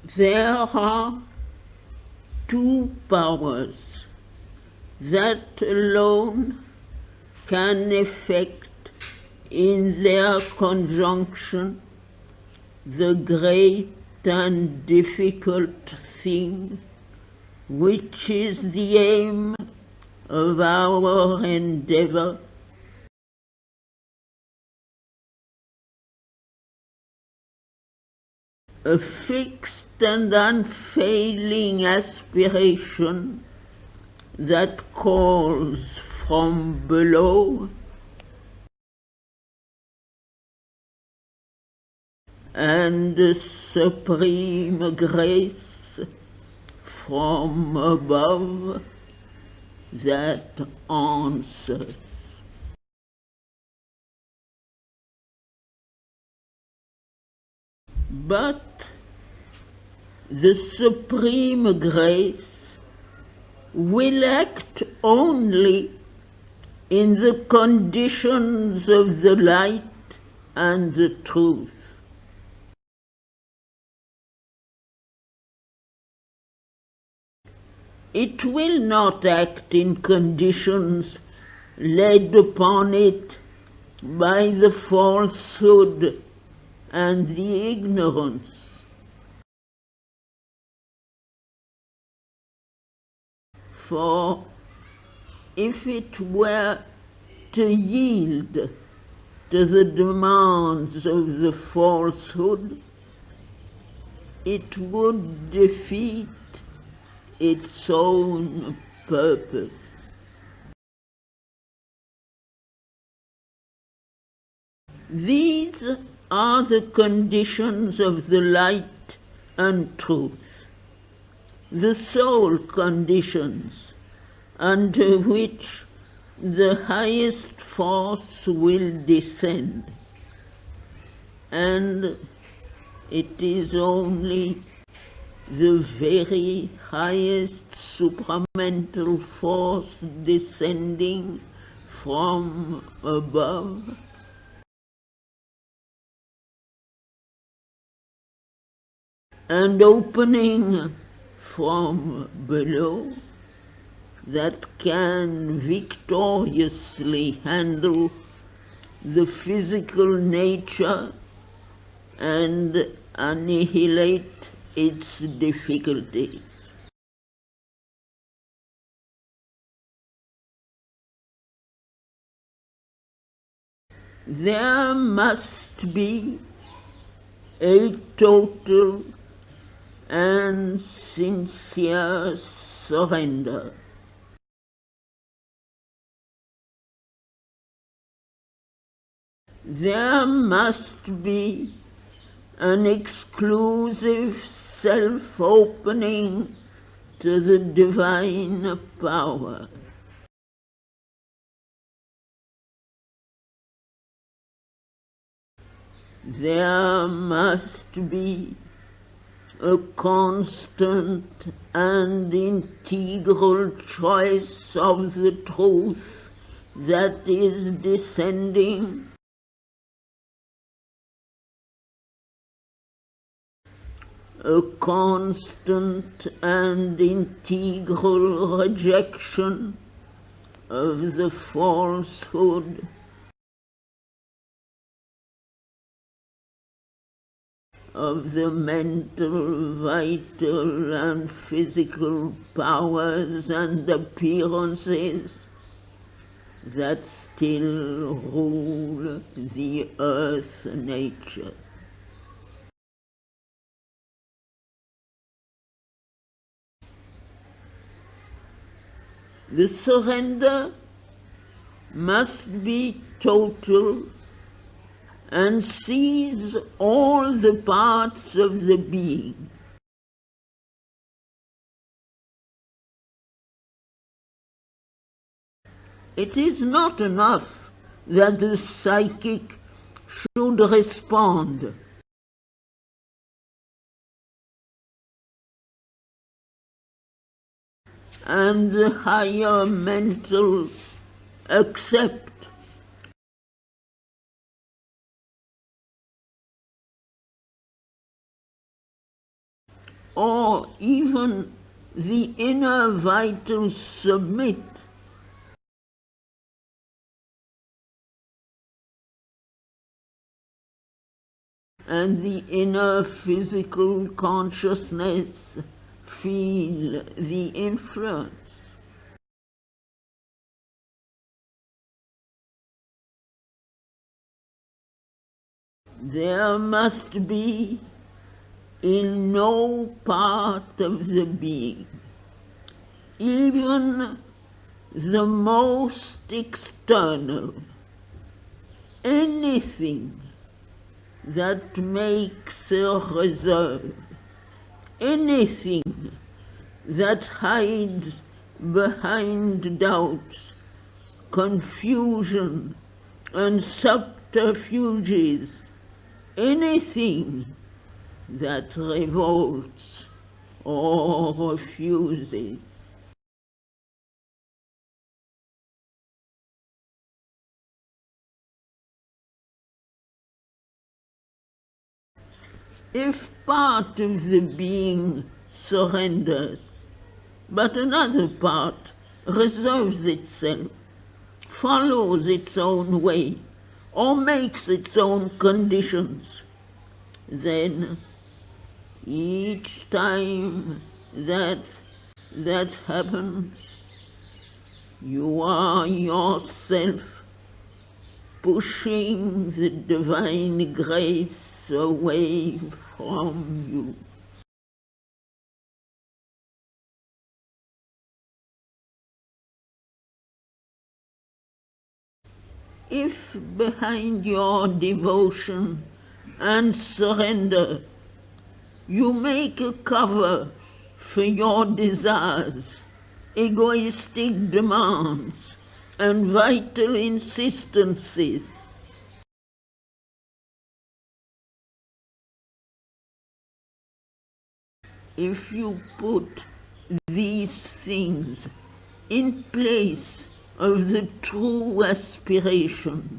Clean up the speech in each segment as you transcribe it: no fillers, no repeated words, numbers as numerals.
There are two powers that alone can effect in their conjunction the great and difficult thing which is the aim of our endeavor. A fixed and unfailing aspiration that calls from below and a supreme grace from above that answers. But the supreme grace will act only in the conditions of the light and the truth. It will not act in conditions laid upon it by the falsehood and the ignorance. For if it were to yield to the demands of the falsehood, it would defeat its own purpose. These are the conditions of the light and truth, the sole conditions under which the highest force will descend, and it is only the very highest supramental force descending from above and opening from below that can victoriously handle the physical nature and annihilate its difficulties. There must be a total and sincere surrender. There must be an exclusive self-opening to the divine power. There must be a constant and integral choice of the truth that is descending, a constant and integral rejection of the falsehood, of the mental, vital, and physical powers and appearances that still rule the earth nature. The surrender must be total and seize all the parts of the being. It is not enough that the psychic should respond. And the higher mental accept. or even the inner vitals submit, and the inner physical consciousness feel the influence. There must be in no part of the being, even the most external, anything that makes a reserve, anything that hides behind doubts, confusion, and subterfuges, anything that revolts or refuses. If part of the being surrenders, but another part reserves itself, follows its own way, or makes its own conditions, then each time that happens, you are yourself pushing the divine grace away from you. If behind your devotion and surrender you make a cover for your desires, egoistic demands, and vital insistencies, if you put these things in place of the true aspiration,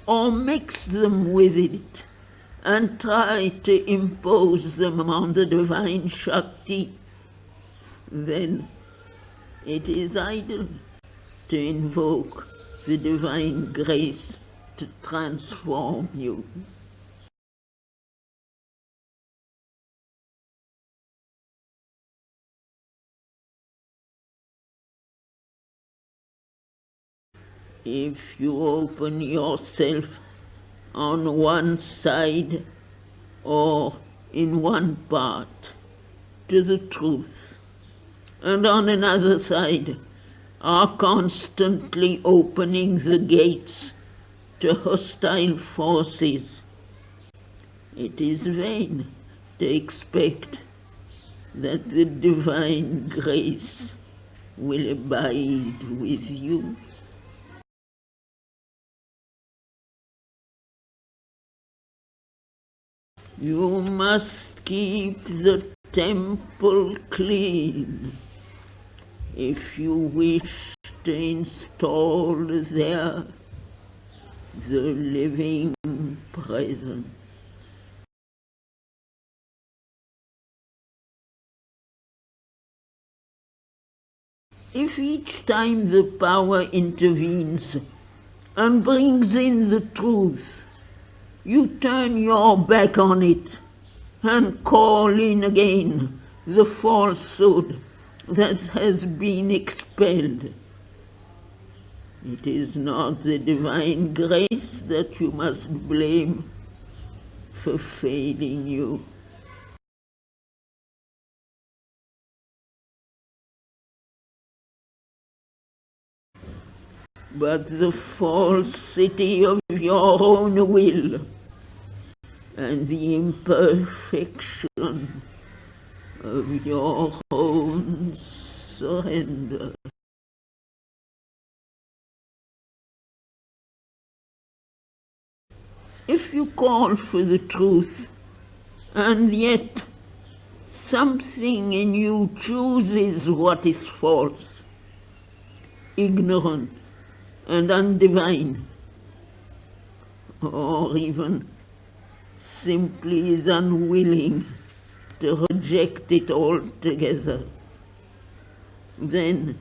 or mix them with it, and try to impose them on the divine Shakti, then it is idle to invoke the divine grace to transform you. If you open yourself on one side or in one part to the truth, and on another side are constantly opening the gates to hostile forces, it is vain to expect that the divine grace will abide with you. You must keep the temple clean if you wish to install there the living presence. If each time the power intervenes and brings in the truth, you turn your back on it and call in again the falsehood that has been expelled, it is not the divine grace that you must blame for failing you. But the falsity of your own will and the imperfection of your own surrender. If you call for the truth, and yet something in you chooses what is false, ignorant, and undivine, or even simply is unwilling to reject it altogether, then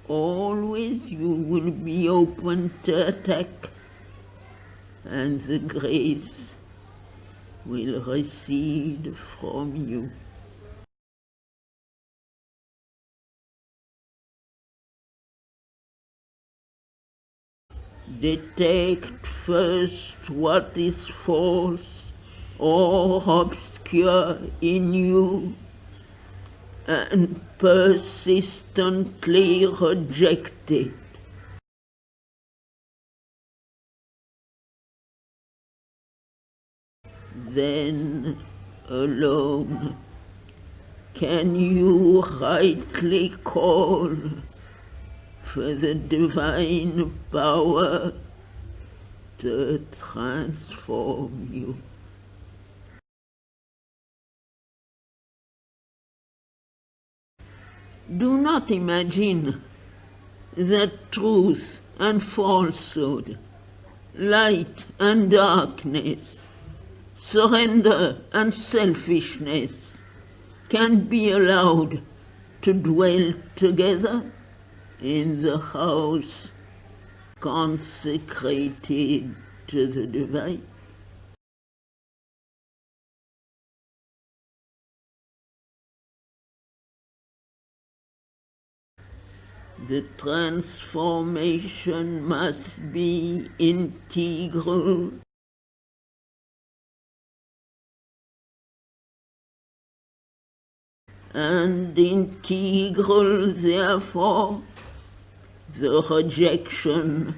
always you will be open to attack, and the grace will recede from you. Detect first what is false or obscure in you, and persistently reject it. Then alone can you rightly call for the divine power to transform you. Do not imagine that truth and falsehood, light and darkness, surrender and selfishness can be allowed to dwell together in the house consecrated to the divine. The transformation must be integral and integral, therefore, the rejection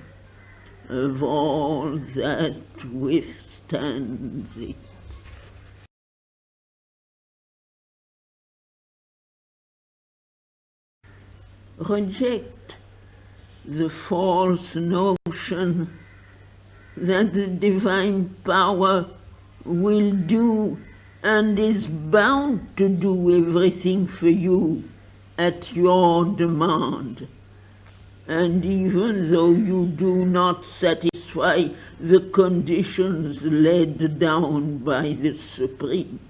of all that withstands it. Reject the false notion that the divine power will do and is bound to do everything for you at your demand. And even though you do not satisfy the conditions laid down by the Supreme.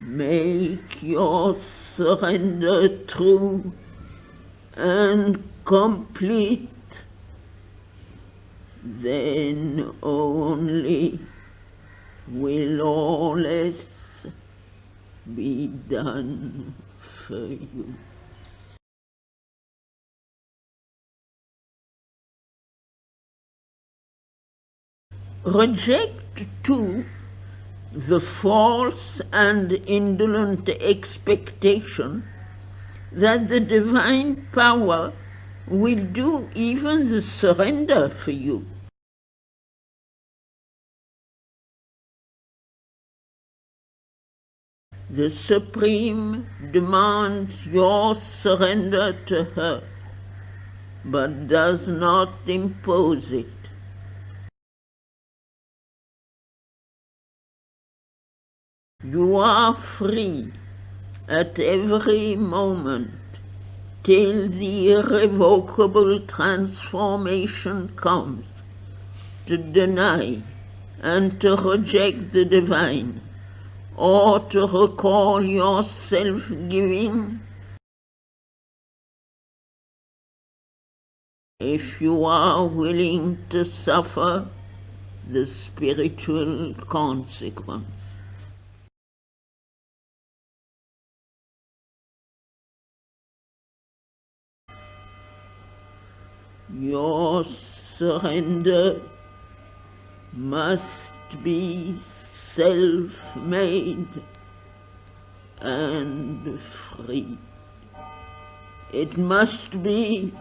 Make your surrender true and complete, then only will all else be done for you. Reject too the false and indolent expectation that the divine power will do even the surrender for you. The Supreme demands your surrender to her, but does not impose it. You are free at every moment till the irrevocable transformation comes to deny and to reject the divine, or to recall your self-giving. If you are willing to suffer the spiritual consequence. Your surrender must be self-made and free. It must be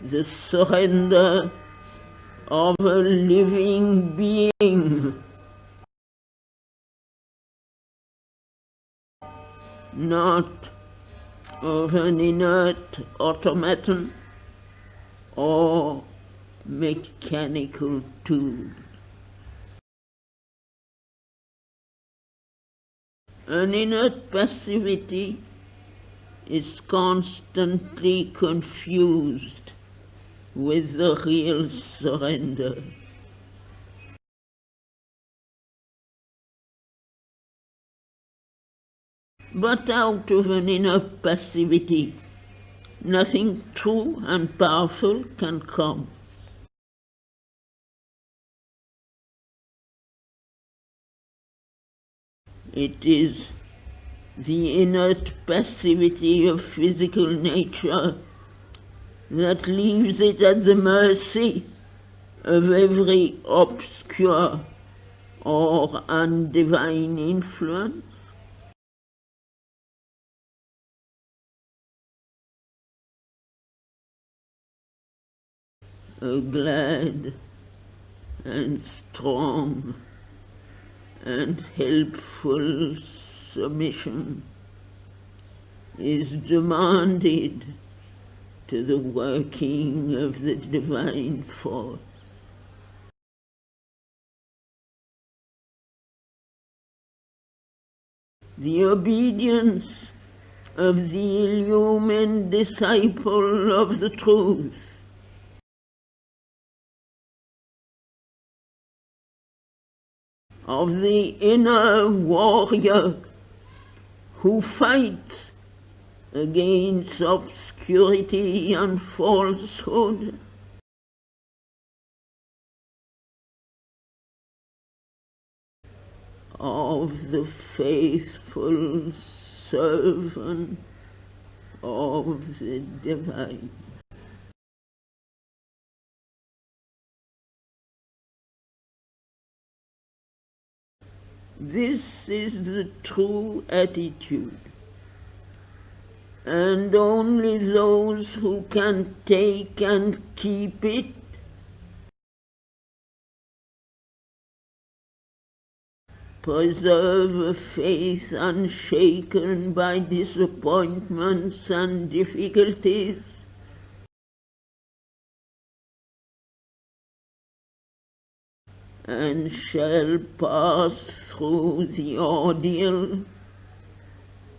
the surrender of a living being, not of an inert automaton or mechanical tool. An inert passivity is constantly confused with the real surrender. But out of an inner passivity, nothing true and powerful can come. It is the inert passivity of physical nature that leaves it at the mercy of every obscure or undivine influence. A glad and strong and helpful submission is demanded to the working of the divine force. The obedience of the illumined disciple of the truth of the inner warrior who fights against obscurity and falsehood, of the faithful servant of the divine. This is the true attitude, and only those who can take and keep it preserve a faith unshaken by disappointments and difficulties, and shall pass through the ordeal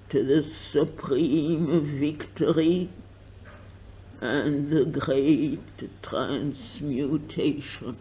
to the supreme victory and the great transmutation.